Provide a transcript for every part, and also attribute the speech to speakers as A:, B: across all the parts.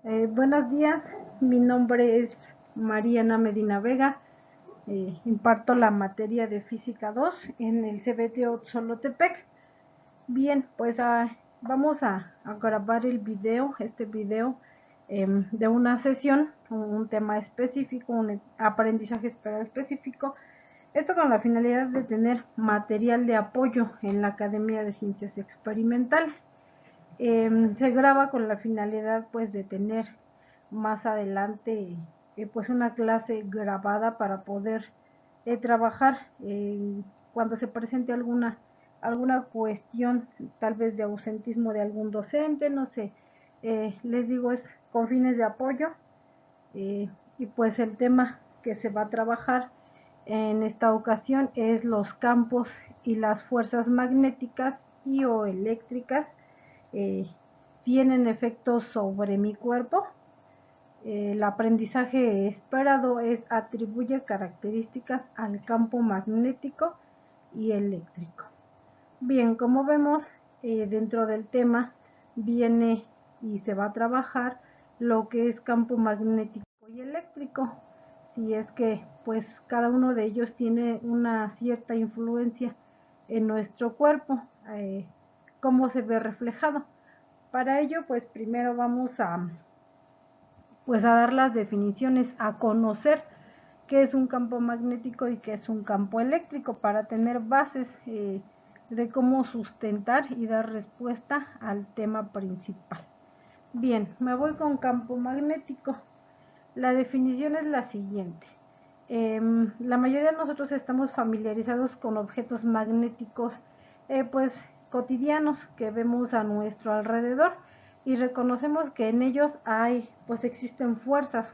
A: Buenos días, mi nombre es Mariana Medina Vega. Imparto la materia de Física 2 en el CBT Otzolotepec. Bien, pues vamos a grabar el video, de una sesión, un tema específico, un aprendizaje específico. Esto con la finalidad de tener material de apoyo en la Academia de Ciencias Experimentales. Se graba con la finalidad pues de tener más adelante pues una clase grabada para poder trabajar cuando se presente alguna cuestión tal vez de ausentismo de algún docente, no sé. Les digo, es con fines de apoyo. Y pues el tema que se va a trabajar en esta ocasión es los campos y las fuerzas magnéticas y o eléctricas eh, tienen efectos sobre mi cuerpo. El aprendizaje esperado es atribuye características al campo magnético y eléctrico. Bien, como vemos, dentro del tema viene y se va a trabajar lo que es campo magnético y eléctrico, si es que pues cada uno de ellos tiene una cierta influencia en nuestro cuerpo, cómo se ve reflejado. Para ello, pues primero vamos a dar las definiciones, a conocer qué es un campo magnético y qué es un campo eléctrico, para tener bases de cómo sustentar y dar respuesta al tema principal. Bien, me voy con campo magnético. La definición es la siguiente. La mayoría de nosotros estamos familiarizados con objetos magnéticos pues cotidianos que vemos a nuestro alrededor y reconocemos que en ellos pues existen fuerzas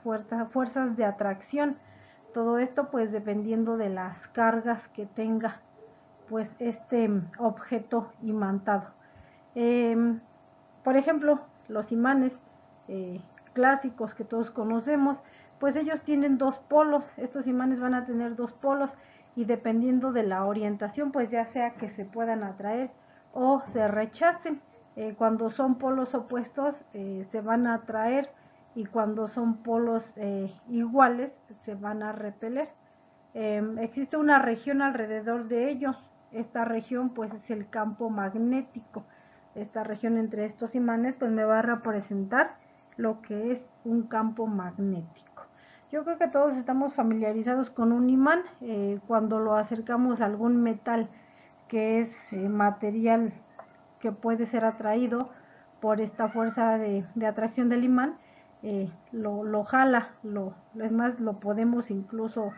A: de atracción. Todo esto pues dependiendo de las cargas que tenga pues este objeto imantado. Por ejemplo, los imanes eh, clásicos que todos conocemos, pues ellos tienen dos polos. Estos imanes van a tener dos polos y dependiendo de la orientación, pues ya sea que se puedan atraer o se rechacen. Cuando son polos opuestos se van a atraer, y cuando son polos iguales se van a repeler. Existe una región alrededor de ellos. Esta región pues es el campo magnético. Esta región entre estos imanes pues me va a representar lo que es un campo magnético. Yo creo que todos estamos familiarizados con un imán. Cuando lo acercamos a algún metal que es material que puede ser atraído por esta fuerza de atracción del imán, lo jala, es más, lo podemos incluso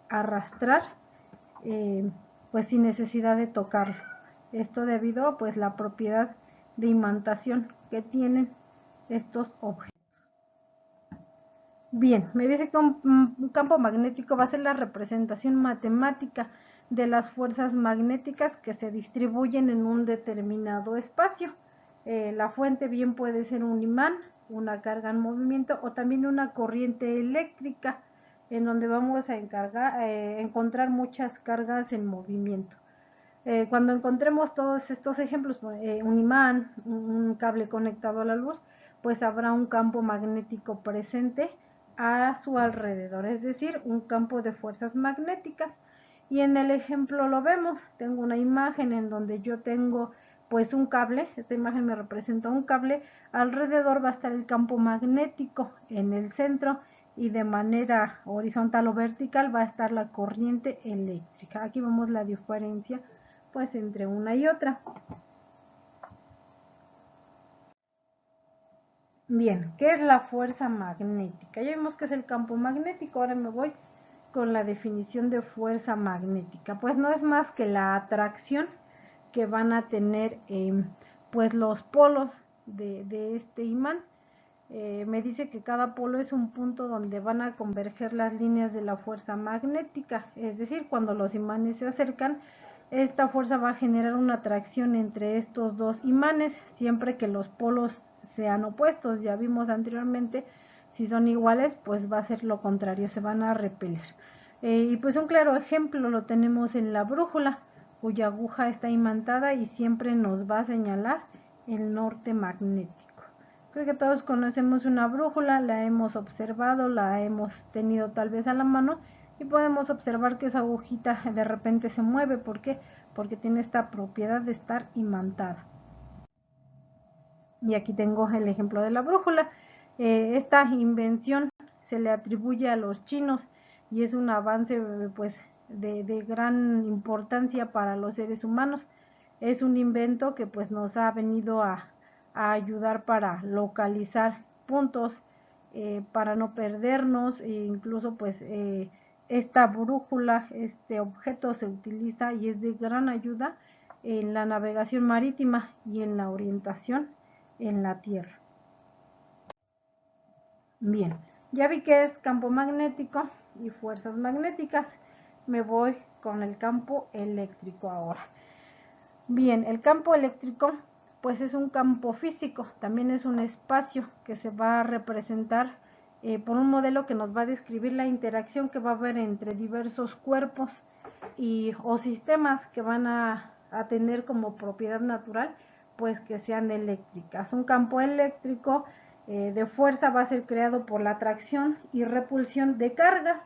A: arrastrar pues sin necesidad de tocarlo. Esto debido pues la propiedad de imantación que tienen estos objetos. Bien, me dice que un campo magnético va a ser la representación matemática de las fuerzas magnéticas que se distribuyen en un determinado espacio. La fuente bien puede ser un imán, una carga en movimiento o también una corriente eléctrica, en donde vamos a encontrar muchas cargas en movimiento. Cuando encontremos todos estos ejemplos, un imán, un cable conectado a la luz, pues habrá un campo magnético presente a su alrededor, es decir, un campo de fuerzas magnéticas. Y en el ejemplo lo vemos, tengo una imagen en donde yo tengo pues un cable. Esta imagen me representa un cable, alrededor va a estar el campo magnético en el centro, y de manera horizontal o vertical va a estar la corriente eléctrica. Aquí vemos la diferencia pues entre una y otra. Bien, ¿qué es la fuerza magnética? Ya vimos que es el campo magnético. Ahora me voy con la definición de fuerza magnética. Pues no es más que la atracción que van a tener pues los polos de este imán. Me dice que cada polo es un punto donde van a converger las líneas de la fuerza magnética, es decir, cuando los imanes se acercan, esta fuerza va a generar una atracción entre estos dos imanes, siempre que los polos sean opuestos. Ya vimos anteriormente, si son iguales, pues va a ser lo contrario, se van a repeler. Y pues un claro ejemplo lo tenemos en la brújula, cuya aguja está imantada y siempre nos va a señalar el norte magnético. Creo que todos conocemos una brújula, la hemos observado, la hemos tenido tal vez a la mano y podemos observar que esa agujita de repente se mueve. ¿Por qué? Porque tiene esta propiedad de estar imantada. Y aquí tengo el ejemplo de la brújula. Esta invención se le atribuye a los chinos y es un avance pues de gran importancia para los seres humanos. Es un invento que pues nos ha venido a ayudar para localizar puntos, para no perdernos, e incluso pues esta brújula, este objeto se utiliza y es de gran ayuda en la navegación marítima y en la orientación en la Tierra. Bien, ya vi que es campo magnético y fuerzas magnéticas. Me voy con el campo eléctrico ahora. Bien, el campo eléctrico pues es un campo físico, también es un espacio que se va a representar por un modelo que nos va a describir la interacción que va a haber entre diversos cuerpos o sistemas que van a tener como propiedad natural pues que sean eléctricas. Un campo eléctrico de fuerza va a ser creado por la atracción y repulsión de cargas.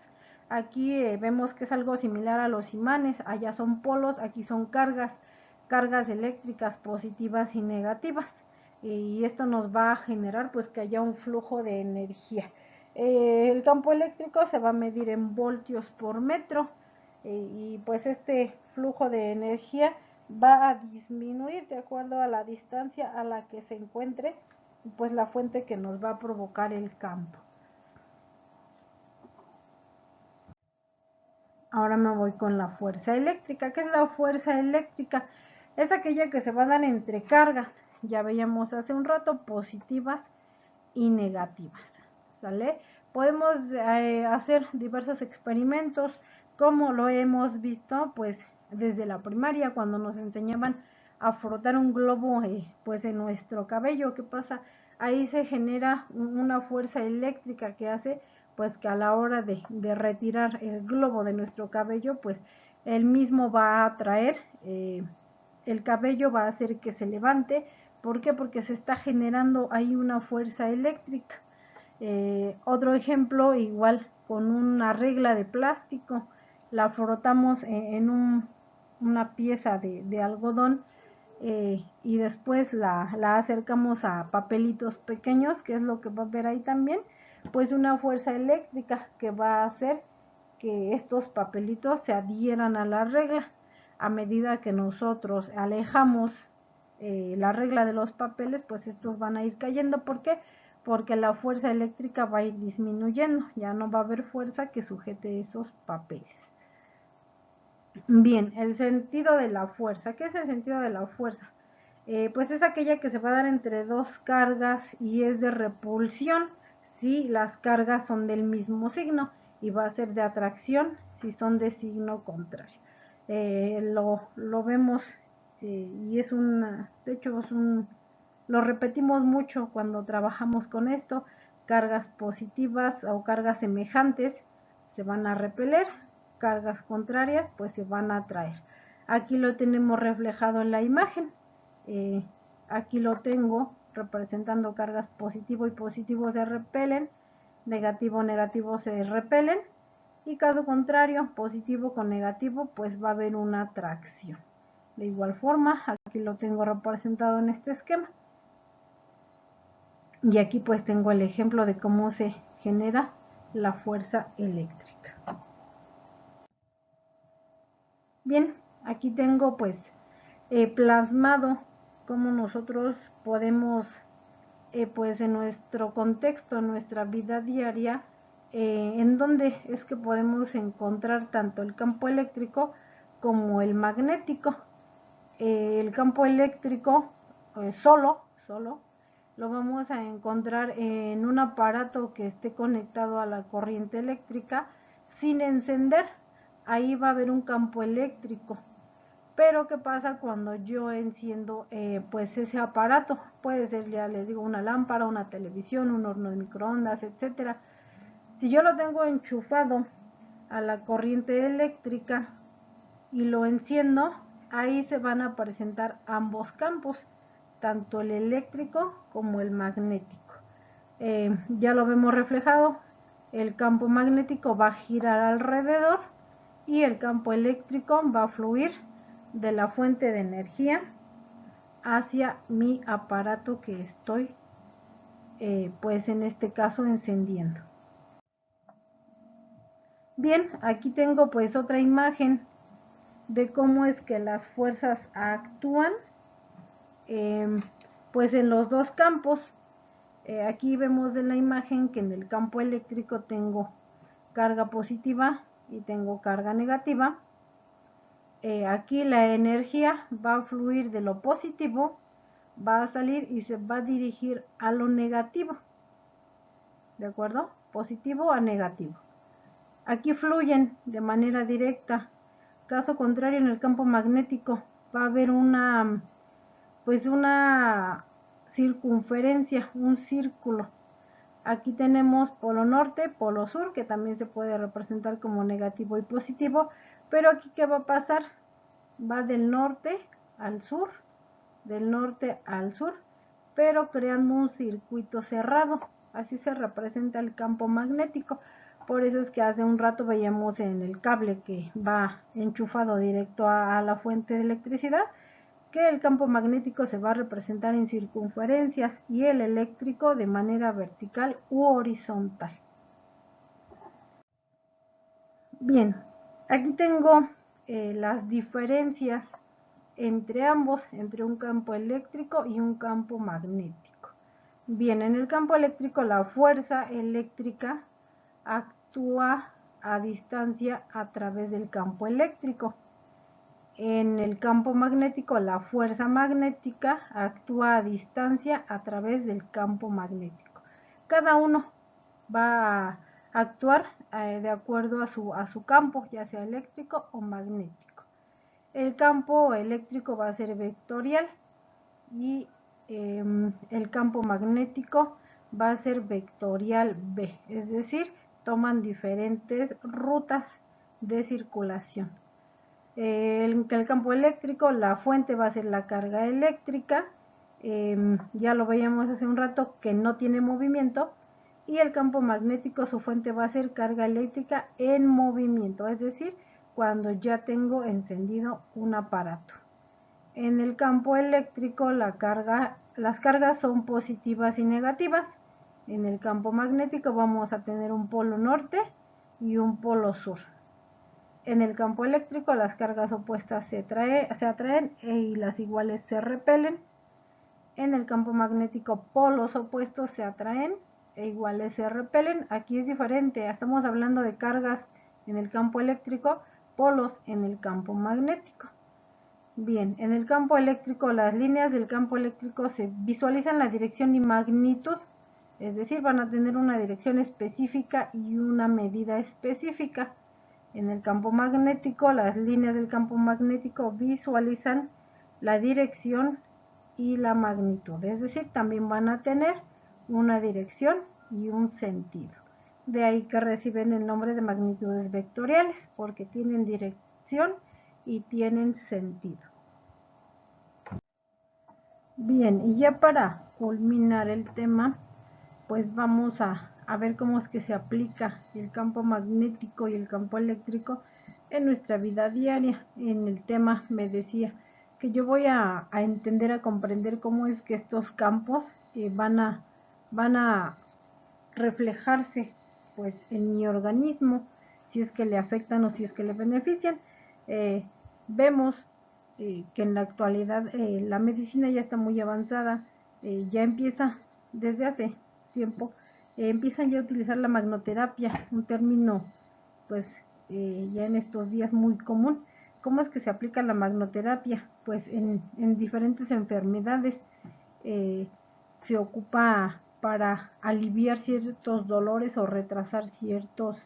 A: Aquí vemos que es algo similar a los imanes, allá son polos, aquí son cargas eléctricas positivas y negativas, y esto nos va a generar pues que haya un flujo de energía. El campo eléctrico se va a medir en voltios por metro, y pues este flujo de energía va a disminuir de acuerdo a la distancia a la que se encuentre pues la fuente que nos va a provocar el campo. Ahora me voy con la fuerza eléctrica. ¿Qué es la fuerza eléctrica? Es aquella que se va a dar entre cargas, ya veíamos hace un rato, positivas y negativas, ¿sale? Podemos hacer diversos experimentos, como lo hemos visto pues desde la primaria, cuando nos enseñaban a frotar un globo pues en nuestro cabello. ¿Qué pasa? Ahí se genera una fuerza eléctrica que hace pues que a la hora de retirar el globo de nuestro cabello, pues el mismo va a atraer, el cabello va a hacer que se levante. ¿Por qué? Porque se está generando ahí una fuerza eléctrica. Otro ejemplo, igual con una regla de plástico, la frotamos en una pieza de algodón, y después la acercamos a papelitos pequeños, que es lo que va a ver ahí también, pues una fuerza eléctrica que va a hacer que estos papelitos se adhieran a la regla. A medida que nosotros alejamos la regla de los papeles, pues estos van a ir cayendo. ¿Por qué? Porque la fuerza eléctrica va a ir disminuyendo, ya no va a haber fuerza que sujete esos papeles. Bien, el sentido de la fuerza. ¿Qué es el sentido de la fuerza? Pues es aquella que se va a dar entre dos cargas y es de repulsión si las cargas son del mismo signo, y va a ser de atracción si son de signo contrario. Lo vemos, y es de hecho lo repetimos mucho cuando trabajamos con esto. Cargas positivas o cargas semejantes se van a repeler, cargas contrarias pues se van a atraer. Aquí lo tenemos reflejado en la imagen. Aquí lo tengo representando cargas positivo y positivo se repelen, negativo negativo se repelen, y caso contrario, positivo con negativo, pues va a haber una atracción. De igual forma, aquí lo tengo representado en este esquema. Y aquí pues tengo el ejemplo de cómo se genera la fuerza eléctrica. Bien, aquí tengo pues plasmado cómo nosotros podemos pues en nuestro contexto, en nuestra vida diaria, en donde es que podemos encontrar tanto el campo eléctrico como el magnético. El campo eléctrico solo lo vamos a encontrar en un aparato que esté conectado a la corriente eléctrica sin encender. Ahí va a haber un campo eléctrico. Pero ¿qué pasa cuando yo enciendo pues ese aparato? Puede ser, ya les digo, una lámpara, una televisión, un horno de microondas, etcétera. Si yo lo tengo enchufado a la corriente eléctrica y lo enciendo, ahí se van a presentar ambos campos, tanto el eléctrico como el magnético. Ya lo vemos reflejado, el campo magnético va a girar alrededor y el campo eléctrico va a fluir de la fuente de energía hacia mi aparato que estoy pues en este caso encendiendo. Bien, aquí tengo pues otra imagen de cómo es que las fuerzas actúan pues en los dos campos. Aquí vemos en la imagen que en el campo eléctrico tengo carga positiva y tengo carga negativa. Aquí la energía va a fluir de lo positivo, va a salir y se va a dirigir a lo negativo, ¿de acuerdo? Positivo a negativo. Aquí fluyen de manera directa. Caso contrario, en el campo magnético va a haber una circunferencia, un círculo. Aquí tenemos polo norte, polo sur, que también se puede representar como negativo y positivo, pero aquí ¿qué va a pasar? Va del norte al sur, del norte al sur, pero creando un circuito cerrado. Así se representa el campo magnético. Por eso es que hace un rato veíamos en el cable que va enchufado directo a la fuente de electricidad, que el campo magnético se va a representar en circunferencias y el eléctrico de manera vertical u horizontal. Bien, aquí tengo las diferencias entre ambos, entre un campo eléctrico y un campo magnético. Bien, en el campo eléctrico la fuerza eléctrica actúa a distancia a través del campo eléctrico. En el campo magnético la fuerza magnética actúa a distancia a través del campo magnético. Cada uno va a actuar de acuerdo a su campo, ya sea eléctrico o magnético. El campo eléctrico va a ser vectorial y el campo magnético va a ser vectorial B, es decir, toman diferentes rutas de circulación. En el campo eléctrico la fuente va a ser la carga eléctrica, ya lo veíamos hace un rato que no tiene movimiento, y el campo magnético su fuente va a ser carga eléctrica en movimiento, es decir, cuando ya tengo encendido un aparato. En el campo eléctrico las cargas son positivas y negativas. En el campo magnético vamos a tener un polo norte y un polo sur. En el campo eléctrico las cargas opuestas se atraen y las iguales se repelen. En el campo magnético polos opuestos se atraen e iguales se repelen. Aquí es diferente, estamos hablando de cargas en el campo eléctrico, polos en el campo magnético. Bien, en el campo eléctrico las líneas del campo eléctrico se visualizan la dirección y magnitud, es decir, van a tener una dirección específica y una medida específica. En el campo magnético, las líneas del campo magnético visualizan la dirección y la magnitud, es decir, también van a tener una dirección y un sentido. De ahí que reciben el nombre de magnitudes vectoriales, porque tienen dirección y tienen sentido. Bien, y ya para culminar el tema, pues vamos a ver cómo es que se aplica el campo magnético y el campo eléctrico en nuestra vida diaria. En el tema me decía que yo voy a entender, a comprender cómo es que estos campos van a reflejarse pues en mi organismo, si es que le afectan o si es que le benefician. Vemos que en la actualidad la medicina ya está muy avanzada, ya empieza desde hace tiempo, empiezan ya a utilizar la magnoterapia, un término pues ya en estos días muy común. ¿Cómo es que se aplica la magnoterapia? Pues en diferentes enfermedades se ocupa para aliviar ciertos dolores o retrasar ciertos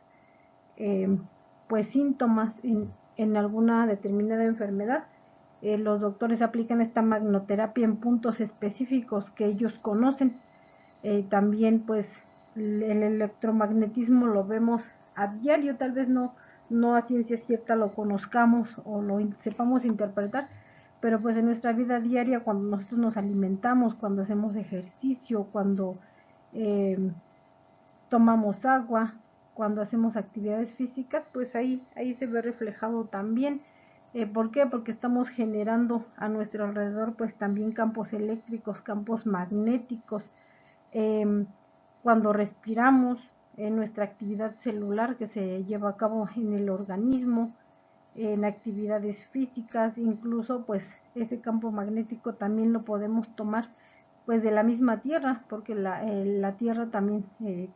A: pues síntomas en alguna determinada enfermedad. Los doctores aplican esta magnoterapia en puntos específicos que ellos conocen. También pues el electromagnetismo lo vemos a diario, tal vez no a ciencia cierta lo conozcamos o lo sepamos interpretar, pero pues en nuestra vida diaria, cuando nosotros nos alimentamos, cuando hacemos ejercicio, cuando tomamos agua, cuando hacemos actividades físicas, pues ahí se ve reflejado también. ¿Por qué? Porque estamos generando a nuestro alrededor pues también campos eléctricos, campos magnéticos. Cuando respiramos, en nuestra actividad celular que se lleva a cabo en el organismo, en actividades físicas, incluso pues ese campo magnético también lo podemos tomar pues de la misma Tierra, porque la Tierra también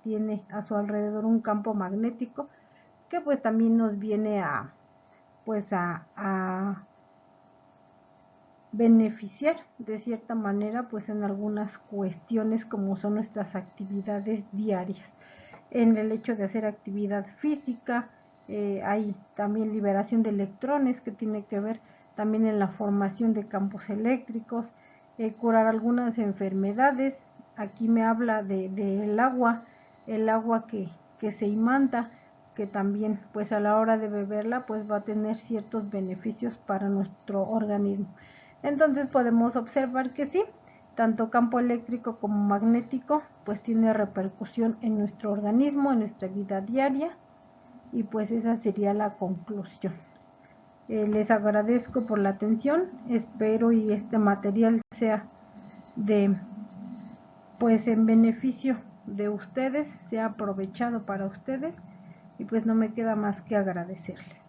A: tiene a su alrededor un campo magnético que pues también nos viene a pues a beneficiar de cierta manera pues en algunas cuestiones como son nuestras actividades diarias. En el hecho de hacer actividad física hay también liberación de electrones que tiene que ver también en la formación de campos eléctricos, curar algunas enfermedades. Aquí me habla del agua, el agua que se imanta, que también pues a la hora de beberla pues va a tener ciertos beneficios para nuestro organismo. Entonces podemos observar que sí, tanto campo eléctrico como magnético pues tiene repercusión en nuestro organismo, en nuestra vida diaria, y pues esa sería la conclusión. Les agradezco por la atención, espero y este material sea de pues en beneficio de ustedes, sea aprovechado para ustedes, y pues no me queda más que agradecerles.